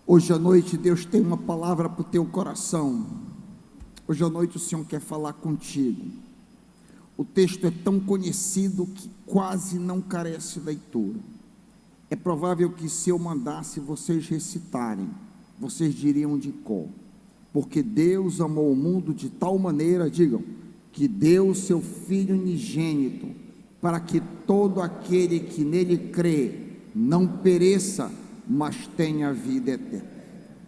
Hoje à noite Deus tem uma palavra para o teu coração. Hoje à noite o Senhor quer falar contigo. O texto é tão conhecido que quase não carece de leitura. É provável que se eu mandasse vocês recitarem, vocês diriam de cor. Porque Deus amou o mundo de tal maneira, digam, que deu o seu Filho unigênito, para que todo aquele que nele crê não pereça, mas tenha vida eterna.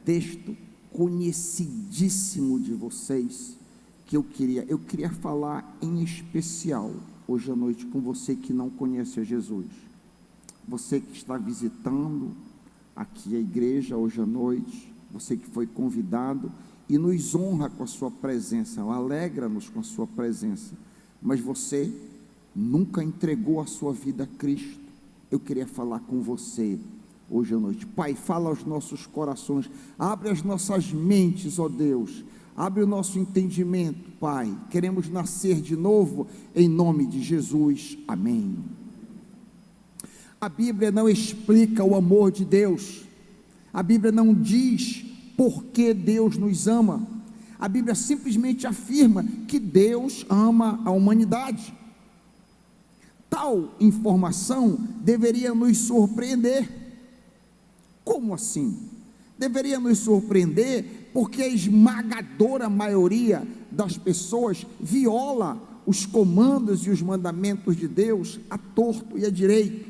Texto conhecidíssimo de vocês, que eu queria falar em especial hoje à noite com você que não conhece a Jesus, você que está visitando aqui a igreja hoje à noite, você que foi convidado e nos honra com a sua presença, alegra-nos com a sua presença, mas você nunca entregou a sua vida a Cristo. Eu queria falar com você hoje à noite. Pai, fala aos nossos corações, abre as nossas mentes, ó Deus, abre o nosso entendimento, Pai, queremos nascer de novo, em nome de Jesus, amém. A Bíblia não explica o amor de Deus, a Bíblia não diz por que Deus nos ama, a Bíblia simplesmente afirma que Deus ama a humanidade. Tal informação deveria nos surpreender. Como assim? Deveria nos surpreender porque a esmagadora maioria das pessoas viola os comandos e os mandamentos de Deus a torto e a direito.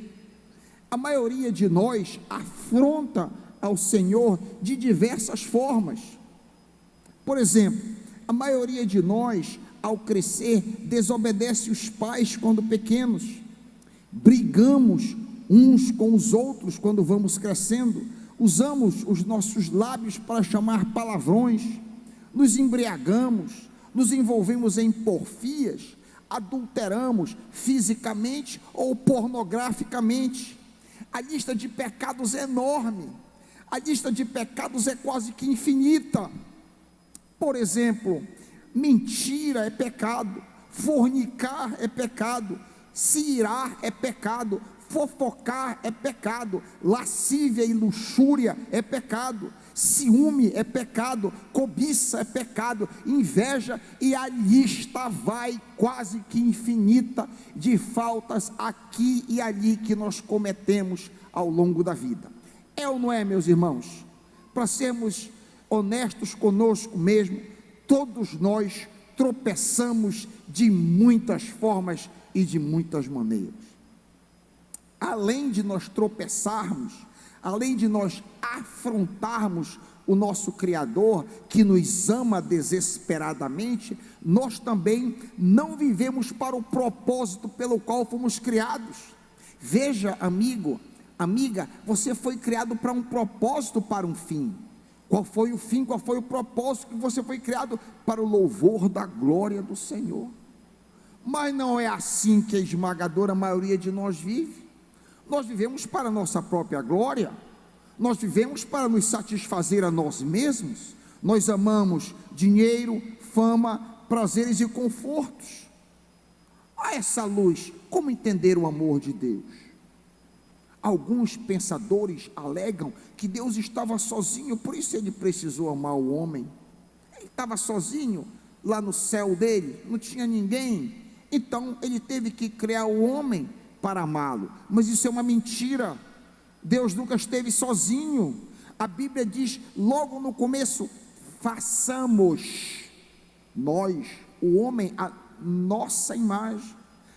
A maioria de nós afronta ao Senhor de diversas formas. Por exemplo, a maioria de nós, ao crescer, desobedece os pais quando pequenos, brigamos uns com os outros quando vamos crescendo, usamos os nossos lábios para chamar palavrões, nos embriagamos, nos envolvemos em porfias, adulteramos fisicamente ou pornograficamente. A lista de pecados é enorme, a lista de pecados é quase que infinita. Por exemplo, mentira é pecado, fornicar é pecado, se irar é pecado, fofocar é pecado, lascívia e luxúria é pecado, ciúme é pecado, cobiça é pecado, inveja, e a lista vai quase que infinita de faltas aqui e ali que nós cometemos ao longo da vida. É ou não é, meus irmãos? Para sermos honestos conosco mesmo, todos nós tropeçamos de muitas formas e de muitas maneiras. Além de nós tropeçarmos, além de nós afrontarmos o nosso Criador, que nos ama desesperadamente, nós também não vivemos para o propósito pelo qual fomos criados. Veja, amigo, amiga, você foi criado para um propósito, para um fim. Qual foi o fim, qual foi o propósito? Que você foi criado para o louvor da glória do Senhor. Mas não é assim que a esmagadora maioria de nós vive. Nós vivemos para a nossa própria glória, nós vivemos para nos satisfazer a nós mesmos, nós amamos dinheiro, fama, prazeres e confortos. A essa luz, como entender o amor de Deus? Alguns pensadores alegam que Deus estava sozinho, por isso ele precisou amar o homem. Ele estava sozinho lá no céu dele, não tinha ninguém, então ele teve que criar o homem para amá-lo. Mas isso é uma mentira. Deus nunca esteve sozinho. A Bíblia diz logo no começo: façamos nós, o homem, a nossa imagem.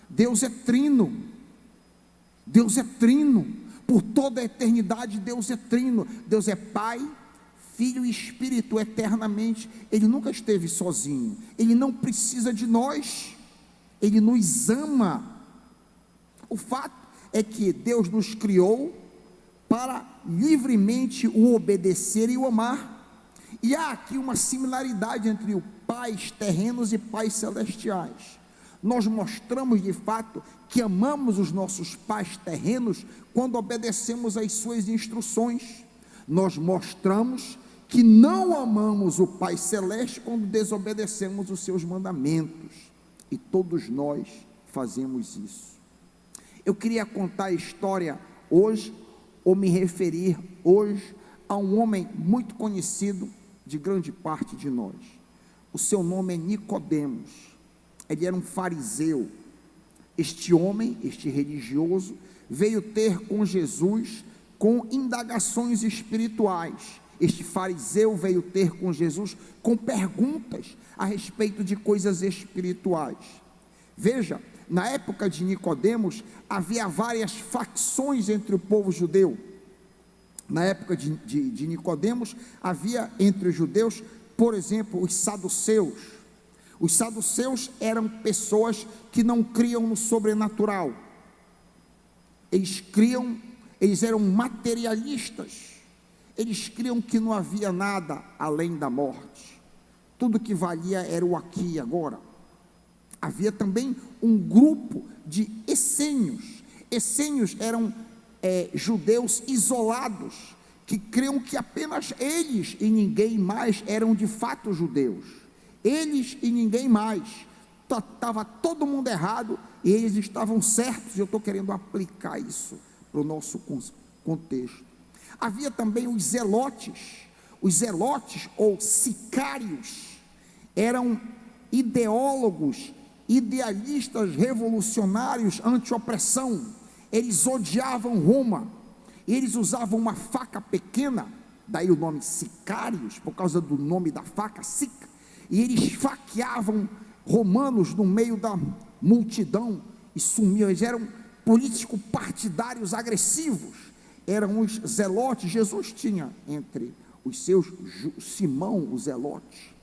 Deus é trino, Deus é trino, por toda a eternidade Deus é trino, Deus é Pai, Filho e Espírito eternamente. Ele nunca esteve sozinho, Ele não precisa de nós, Ele nos ama. O fato é que Deus nos criou para livremente o obedecer e o amar, e há aqui uma similaridade entre os pais terrenos e pais celestiais. Nós mostramos de fato que amamos os nossos pais terrenos quando obedecemos às suas instruções. Nós mostramos que não amamos o Pai Celeste quando desobedecemos os seus mandamentos, e todos nós fazemos isso. Eu queria contar a história hoje, ou me referir hoje a um homem muito conhecido de grande parte de nós. O seu nome é Nicodemos. Ele era um fariseu. Este homem, este religioso, veio ter com Jesus com indagações espirituais. Este fariseu veio ter com Jesus com perguntas a respeito de coisas espirituais. Veja, na época de Nicodemos, havia várias facções entre o povo judeu. Na época de Nicodemos, havia entre os judeus, por exemplo, os saduceus. Os saduceus eram pessoas que não criam no sobrenatural. Eles eram materialistas. Eles criam que não havia nada além da morte. Tudo que valia era o aqui e agora. Havia também um grupo de essênios. Essênios eram judeus isolados, que criam que apenas eles e ninguém mais eram de fato judeus. Eles e ninguém mais. Estava todo mundo errado e eles estavam certos. Eu estou querendo aplicar isso para o nosso contexto. Havia também os zelotes. Os zelotes ou sicários eram ideólogos, idealistas revolucionários anti-opressão. Eles odiavam Roma, eles usavam uma faca pequena, daí o nome sicários, por causa do nome da faca, sica, e eles esfaqueavam romanos no meio da multidão e sumiam. Eles eram políticos partidários agressivos, eram os zelotes. Jesus tinha entre os seus Simão, o zelote.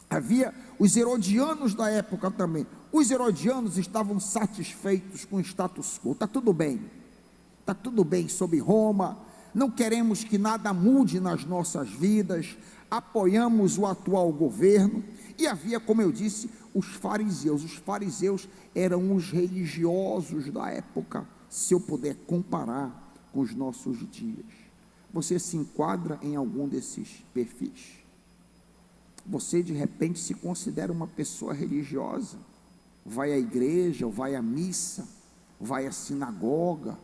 Havia os herodianos da época também. Os herodianos estavam satisfeitos com o status quo. Está tudo bem sobre Roma, não queremos que nada mude nas nossas vidas, apoiamos o atual governo. E havia, como eu disse, os fariseus eram os religiosos da época, se eu puder comparar com os nossos dias. Você se enquadra em algum desses perfis? Você de repente se considera uma pessoa religiosa, vai à igreja, vai à missa, vai à sinagoga,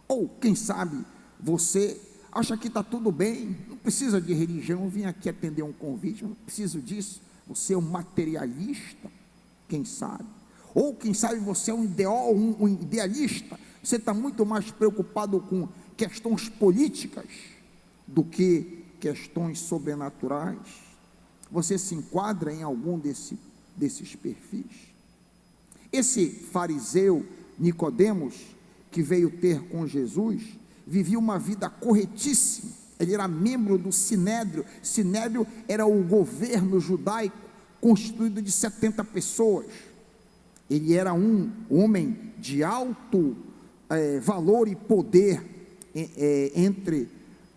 ou quem sabe você acha que está tudo bem, não precisa de religião, eu vim aqui atender um convite, eu não preciso disso. Você é um materialista, quem sabe, ou quem sabe você é um idealista, você está muito mais preocupado com questões políticas do que questões sobrenaturais. Você se enquadra em algum desses perfis? Esse fariseu Nicodemos, que veio ter com Jesus, vivia uma vida corretíssima. Ele era membro do Sinédrio. Sinédrio era o governo judaico constituído de 70 pessoas. Ele era um homem de alto valor e poder entre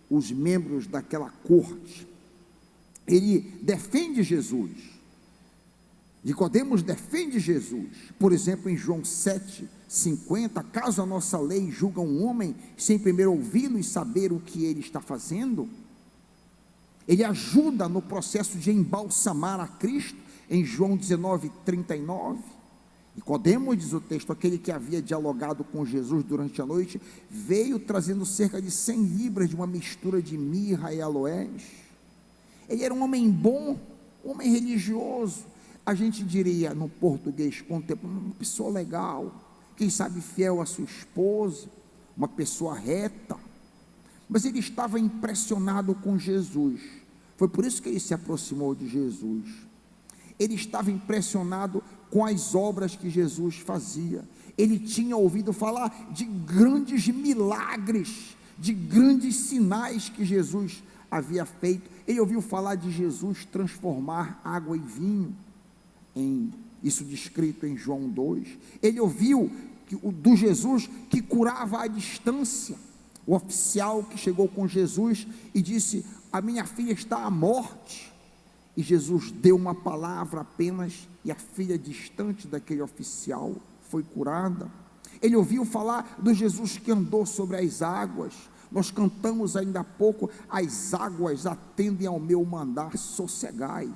os membros daquela corte. Ele defende Jesus. Nicodemos defende Jesus. Por exemplo, em João 7:50, caso a nossa lei julga um homem sem primeiro ouvi-lo e saber o que ele está fazendo, ele ajuda no processo de embalsamar a Cristo. Em João 19:39, Nicodemos, diz o texto, aquele que havia dialogado com Jesus durante a noite, veio trazendo cerca de 100 libras de uma mistura de mirra e aloés. Ele era um homem bom, um homem religioso, a gente diria no português contemporâneo, uma pessoa legal, quem sabe fiel à sua esposa, uma pessoa reta, mas ele estava impressionado com Jesus. Foi por isso que ele se aproximou de Jesus. Ele estava impressionado com as obras que Jesus fazia. Ele tinha ouvido falar de grandes milagres, de grandes sinais que Jesus havia feito. Ele ouviu falar de Jesus transformar água em vinho, isso descrito em João 2. Ele ouviu do Jesus que curava à distância. O oficial que chegou com Jesus e disse: a minha filha está à morte, e Jesus deu uma palavra apenas, e a filha distante daquele oficial foi curada. Ele ouviu falar do Jesus que andou sobre as águas. Nós cantamos ainda há pouco: as águas atendem ao meu mandar, sossegai.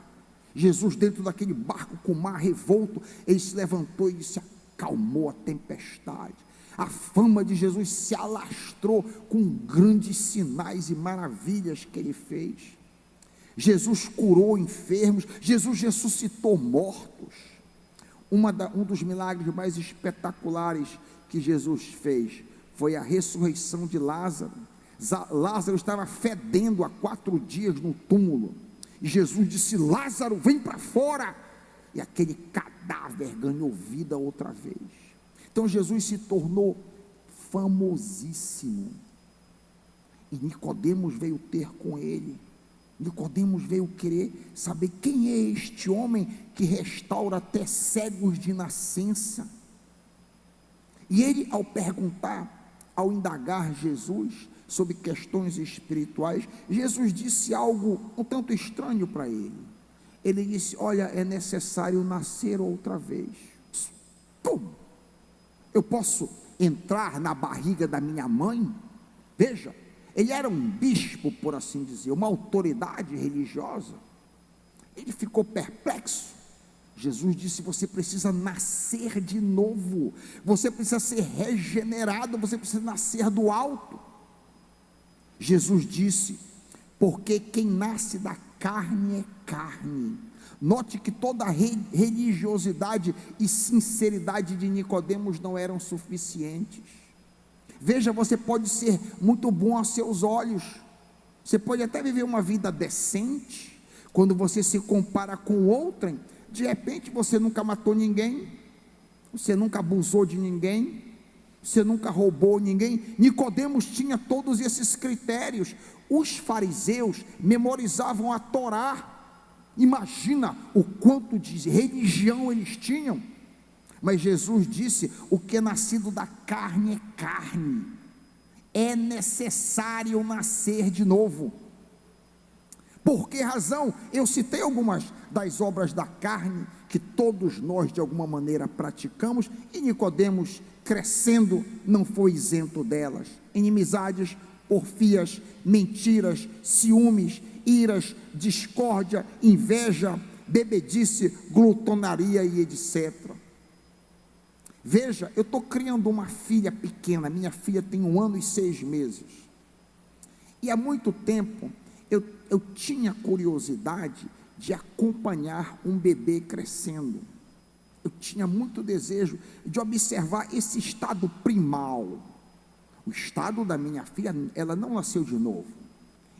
Jesus, dentro daquele barco com o mar revolto, ele se levantou e disse: acalmou a tempestade. A fama de Jesus se alastrou com grandes sinais e maravilhas que ele fez. Jesus curou enfermos, Jesus ressuscitou mortos. Um dos milagres mais espetaculares que Jesus fez foi a ressurreição de Lázaro. Lázaro estava fedendo há 4 dias no túmulo, e Jesus disse: Lázaro, vem para fora, e aquele cadáver ganhou vida outra vez. Então Jesus se tornou famosíssimo, e Nicodemos veio ter com ele. Nicodemos veio querer saber quem é este homem que restaura até cegos de nascença. E ele, ao perguntar, ao indagar Jesus sobre questões espirituais, Jesus disse algo um tanto estranho para ele. Ele disse: olha, é necessário nascer outra vez. Pum! Eu posso entrar na barriga da minha mãe? Veja, ele era um bispo, por assim dizer, uma autoridade religiosa. Ele ficou perplexo. Jesus disse: você precisa nascer de novo, você precisa ser regenerado, você precisa nascer do alto. Jesus disse: porque quem nasce da carne é carne. Note que toda a religiosidade e sinceridade de Nicodemos não eram suficientes. Veja, você pode ser muito bom aos seus olhos, você pode até viver uma vida decente, quando você se compara com outrem, de repente você nunca matou ninguém, você nunca abusou de ninguém, você nunca roubou ninguém. Nicodemos tinha todos esses critérios. Os fariseus memorizavam a Torá. Imagina o quanto de religião eles tinham. Mas Jesus disse: o que é nascido da carne é carne, é necessário nascer de novo. Por que razão? Eu citei algumas das obras da carne que todos nós de alguma maneira praticamos, e Nicodemos, crescendo, não foi isento delas: inimizades, porfias, mentiras, ciúmes, iras, discórdia, inveja, bebedice, glutonaria e etc. Veja, eu estou criando uma filha pequena, minha filha tem 1 ano e 6 meses, e há muito tempo eu tinha curiosidade de acompanhar um bebê crescendo. Eu tinha muito desejo de observar esse estado primal. O estado da minha filha, ela não nasceu de novo,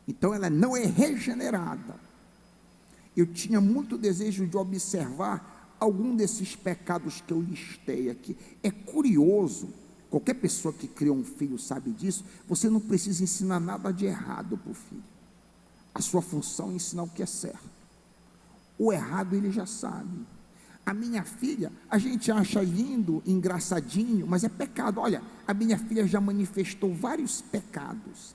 então ela não é regenerada. Eu tinha muito desejo de observar algum desses pecados que eu listei aqui. É curioso, qualquer pessoa que criou um filho sabe disso. Você não precisa ensinar nada de errado para o filho, a sua função é ensinar o que é certo. O errado ele já sabe. A minha filha, a gente acha lindo, engraçadinho, mas é pecado. Olha, a minha filha já manifestou vários pecados.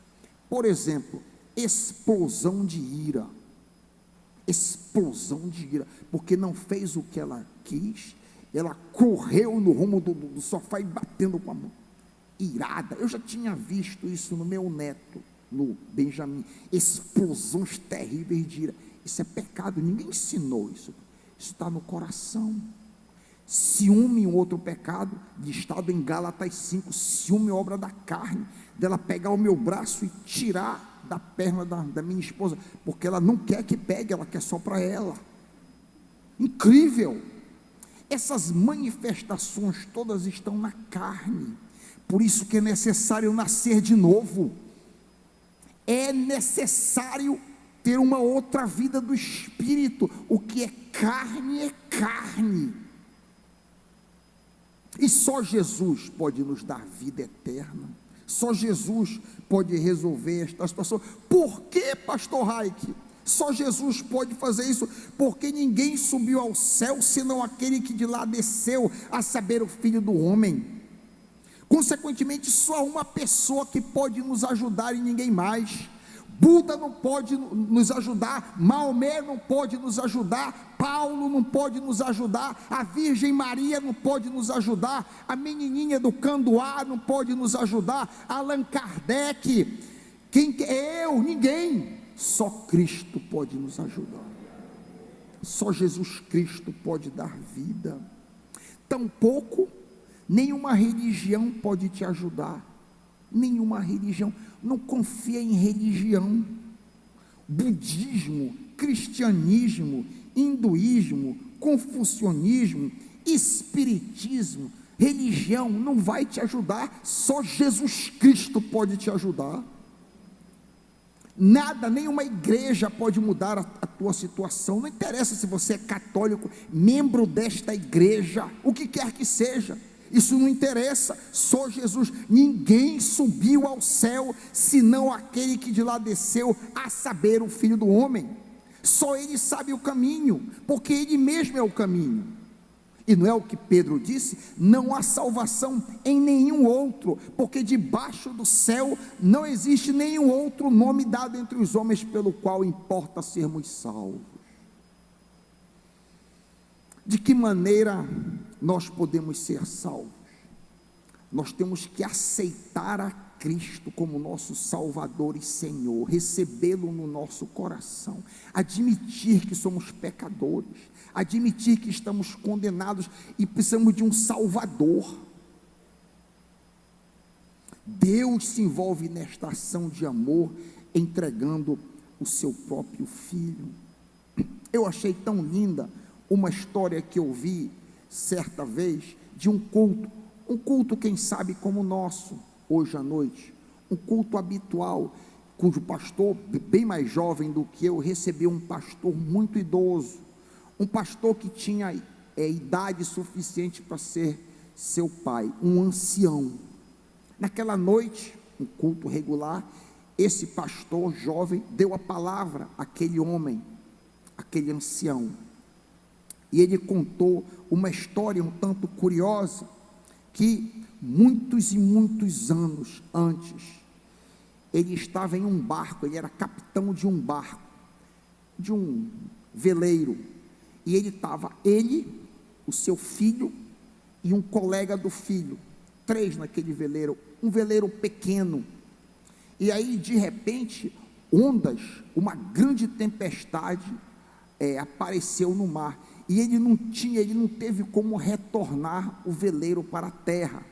Por exemplo, explosão de ira. Explosão de ira, porque não fez o que ela quis, ela correu no rumo do sofá e batendo com a mão, irada. Eu já tinha visto isso no meu neto, no Benjamin, explosões terríveis de ira. Isso é pecado, ninguém ensinou isso está no coração. Ciúme, um outro pecado, listado em Gálatas 5, ciúme é obra da carne, dela pegar o meu braço e tirar da perna da minha esposa, porque ela não quer que pegue, ela quer só para ela. Incrível! Essas manifestações todas estão na carne, por isso que é necessário nascer de novo, é necessário ter uma outra vida do Espírito. O que é carne, e só Jesus pode nos dar vida eterna, só Jesus pode resolver esta situação. Por que, pastor Raik? Só Jesus pode fazer isso, porque ninguém subiu ao céu, senão aquele que de lá desceu, a saber, o Filho do Homem. Consequentemente, só uma pessoa que pode nos ajudar e ninguém mais. Buda não pode nos ajudar, Maomé não pode nos ajudar, Paulo não pode nos ajudar, a Virgem Maria não pode nos ajudar, a menininha do Candoá não pode nos ajudar, Allan Kardec, quem é eu? Ninguém. Só Cristo pode nos ajudar, só Jesus Cristo pode dar vida. Tampouco Nenhuma religião pode te ajudar, nenhuma religião. Não confia em religião. Budismo, cristianismo, hinduísmo, confucionismo, espiritismo, religião não vai te ajudar, só Jesus Cristo pode te ajudar. Nada, nenhuma igreja pode mudar a tua situação. Não interessa se você é católico, membro desta igreja, o que quer que seja, isso não interessa, só Jesus. Ninguém subiu ao céu, senão aquele que de lá desceu, a saber, o Filho do Homem. Só Ele sabe o caminho, porque Ele mesmo é o caminho. E não é o que Pedro disse? Não há salvação em nenhum outro, porque debaixo do céu não existe nenhum outro nome dado entre os homens pelo qual importa sermos salvos. De que maneira nós podemos ser salvos? Nós temos que aceitar a Cristo como nosso Salvador e Senhor, recebê-lo no nosso coração, admitir que somos pecadores, admitir que estamos condenados e precisamos de um Salvador. Deus se envolve nesta ação de amor, entregando o seu próprio Filho. Eu achei tão linda uma história que eu vi certa vez de um culto quem sabe como o nosso, hoje à noite, um culto habitual, cujo pastor, bem mais jovem do que eu, recebeu um pastor muito idoso, um pastor que tinha idade suficiente para ser seu pai, um ancião. Naquela noite, um culto regular, esse pastor jovem deu a palavra àquele homem, aquele ancião, e ele contou uma história um tanto curiosa, que muitos e muitos anos antes, ele estava em um barco, ele era capitão de um barco, de um veleiro, e ele, o seu filho e um colega do filho, 3 naquele veleiro, um veleiro pequeno, e aí de repente, ondas, uma grande tempestade apareceu no mar, e ele não teve como retornar o veleiro para a terra,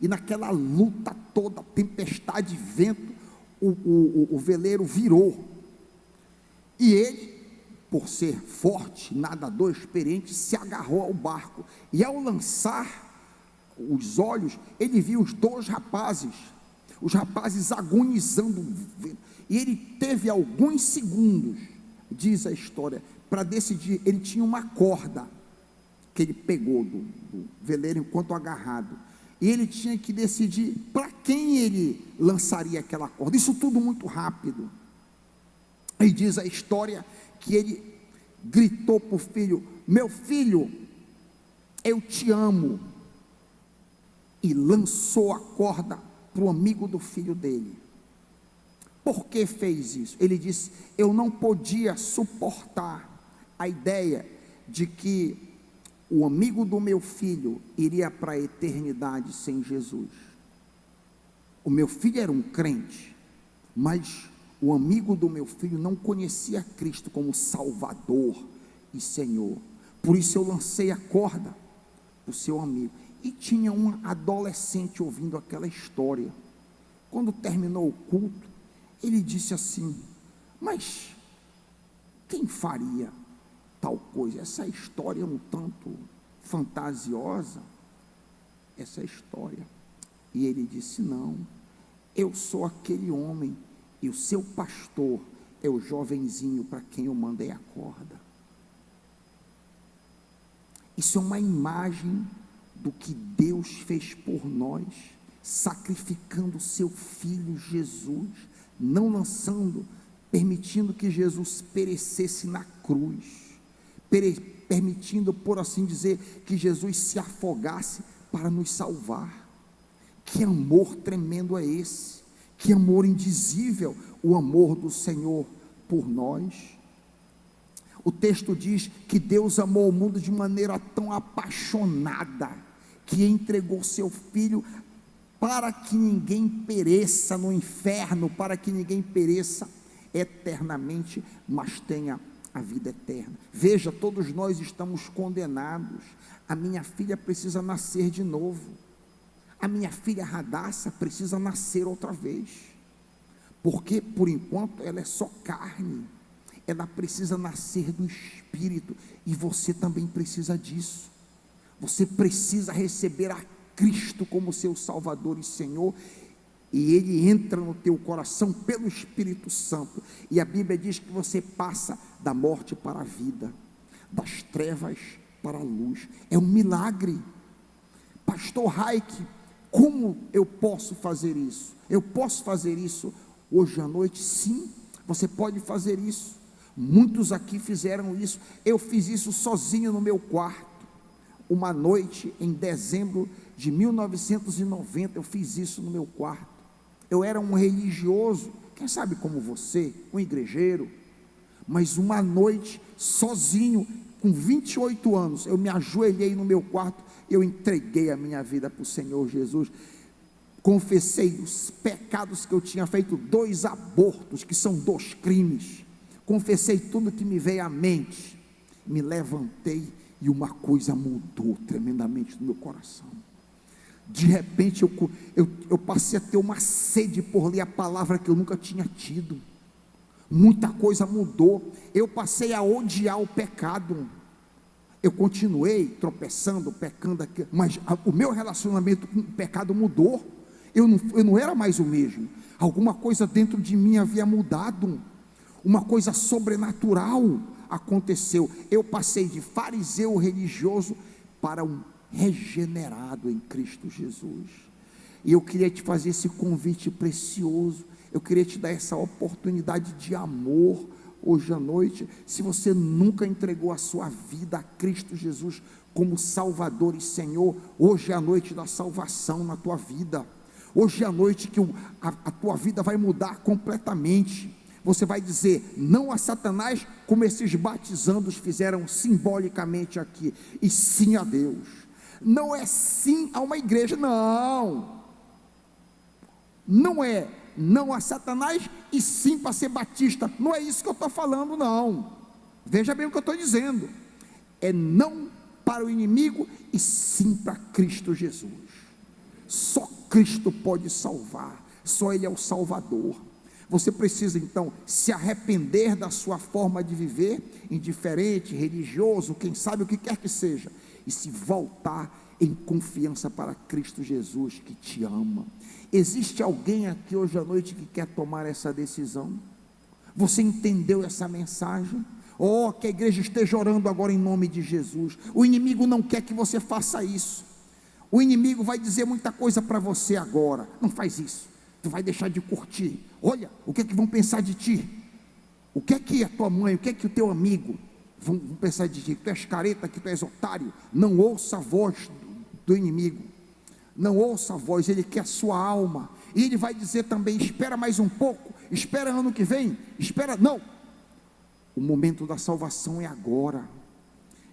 e naquela luta toda, tempestade, vento, o veleiro virou, e ele, por ser forte, nadador experiente, se agarrou ao barco, e ao lançar os olhos, ele viu os 2 rapazes, os rapazes agonizando, e ele teve alguns segundos, diz a história, para decidir. Ele tinha uma corda, que ele pegou do veleiro enquanto agarrado, e ele tinha que decidir para quem ele lançaria aquela corda, isso tudo muito rápido, e diz a história, que ele gritou para o filho: meu filho, eu te amo, e lançou a corda para o amigo do filho dele. Por que fez isso? Ele disse: eu não podia suportar a ideia de que o amigo do meu filho iria para a eternidade sem Jesus. O meu filho era um crente, mas o amigo do meu filho não conhecia Cristo como Salvador e Senhor, por isso eu lancei a corda para o seu amigo. E tinha um adolescente ouvindo aquela história. Quando terminou o culto, ele disse assim: mas quem faria tal coisa? Essa história é um tanto fantasiosa, essa história. E ele disse: não, eu sou aquele homem, e o seu pastor é o jovenzinho para quem eu mandei a corda. Isso é uma imagem do que Deus fez por nós, sacrificando o seu Filho Jesus, não lançando, permitindo que Jesus perecesse na cruz, permitindo, por assim dizer, que Jesus se afogasse para nos salvar. Que amor tremendo é esse, que amor indizível, o amor do Senhor por nós. O texto diz que Deus amou o mundo de maneira tão apaixonada, que entregou seu Filho para que ninguém pereça no inferno, para que ninguém pereça eternamente, mas tenha a vida eterna. Veja, todos nós estamos condenados. A minha filha precisa nascer de novo. A minha filha Radassa precisa nascer outra vez. Porque, por enquanto, ela é só carne. Ela precisa nascer do Espírito. E você também precisa disso. Você precisa receber a Cristo como seu Salvador e Senhor. E Ele entra no teu coração pelo Espírito Santo. E a Bíblia diz que você passa da morte para a vida, das trevas para a luz. É um milagre. Pastor Raik, como eu posso fazer isso? Eu posso fazer isso hoje à noite? Sim, você pode fazer isso. Muitos aqui fizeram isso. Eu fiz isso sozinho no meu quarto. Uma noite em dezembro de 1990, eu fiz isso no meu quarto. Eu era um religioso, quem sabe como você, um igrejeiro, mas uma noite, sozinho, com 28 anos, eu me ajoelhei no meu quarto, eu entreguei a minha vida para o Senhor Jesus, confessei os pecados que eu tinha feito, 2 abortos, que são 2 crimes, confessei tudo que me veio à mente, me levantei, e uma coisa mudou tremendamente no meu coração. De repente eu passei a ter uma sede por ler a palavra que eu nunca tinha tido. Muita coisa mudou. Eu passei a odiar o pecado. Eu continuei tropeçando, pecando aqui, mas o meu relacionamento com o pecado mudou. Eu não era mais o mesmo. Alguma coisa dentro de mim havia mudado. Uma coisa sobrenatural aconteceu. Eu passei de fariseu religioso para um regenerado em Cristo Jesus. E eu queria te fazer esse convite precioso. Eu queria te dar essa oportunidade de amor hoje à noite. Se você nunca entregou a sua vida a Cristo Jesus como Salvador e Senhor, hoje é a noite da salvação na tua vida. Hoje é a noite que a tua vida vai mudar completamente. Você vai dizer não a Satanás, como esses batizandos fizeram simbolicamente aqui, e sim a Deus. Não é sim a uma igreja, não é não a Satanás e sim para ser batista. Não é isso que eu estou falando, não. Veja bem o que eu estou dizendo. É não para o inimigo e sim para Cristo Jesus. Só Cristo pode salvar, só Ele é o Salvador. Você precisa então se arrepender da sua forma de viver, indiferente, religioso, quem sabe o que quer que seja, e se voltar em confiança para Cristo Jesus que te ama. Existe alguém aqui hoje à noite que quer tomar essa decisão? Você entendeu essa mensagem? Oh, que a igreja esteja orando agora em nome de Jesus. O inimigo não quer que você faça isso. O inimigo vai dizer muita coisa para você agora. Não faz isso. Tu vai deixar de curtir. Olha, o que é que vão pensar de ti? O que é que a tua mãe, o que é que o teu amigo vão pensar de ti? Que tu és careta, que tu és otário. Não ouça a voz do inimigo. Não ouça a voz, ele quer a sua alma. E ele vai dizer também: espera mais um pouco, espera ano que vem, espera. Não, o momento da salvação é agora.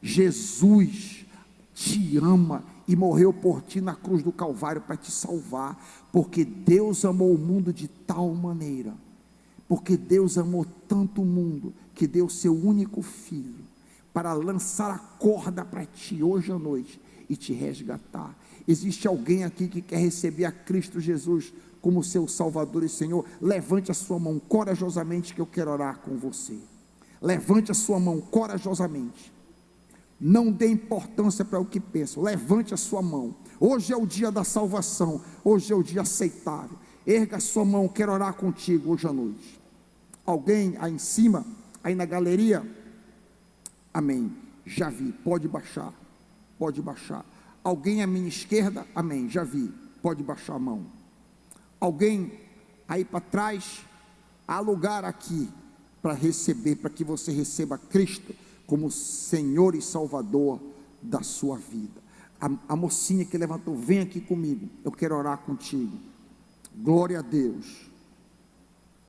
Jesus te ama e morreu por ti na cruz do Calvário para te salvar, porque Deus amou o mundo de tal maneira, porque Deus amou tanto o mundo, que deu seu único filho, para lançar a corda para ti hoje à noite, e te resgatar. Existe alguém aqui que quer receber a Cristo Jesus como seu Salvador e Senhor? Levante a sua mão corajosamente, que eu quero orar com você. Levante a sua mão corajosamente. Não dê importância para o que pensam. Levante a sua mão. Hoje é o dia da salvação. Hoje é o dia aceitável. Erga a sua mão. Quero orar contigo hoje à noite. Alguém aí em cima, aí na galeria? Amém. Já vi. Pode baixar. Pode baixar. Alguém à minha esquerda? Amém. Já vi. Pode baixar a mão. Alguém aí para trás? Há lugar aqui para receber, para que você receba Cristo como Senhor e Salvador da sua vida. A mocinha que levantou, vem aqui comigo, eu quero orar contigo. Glória a Deus.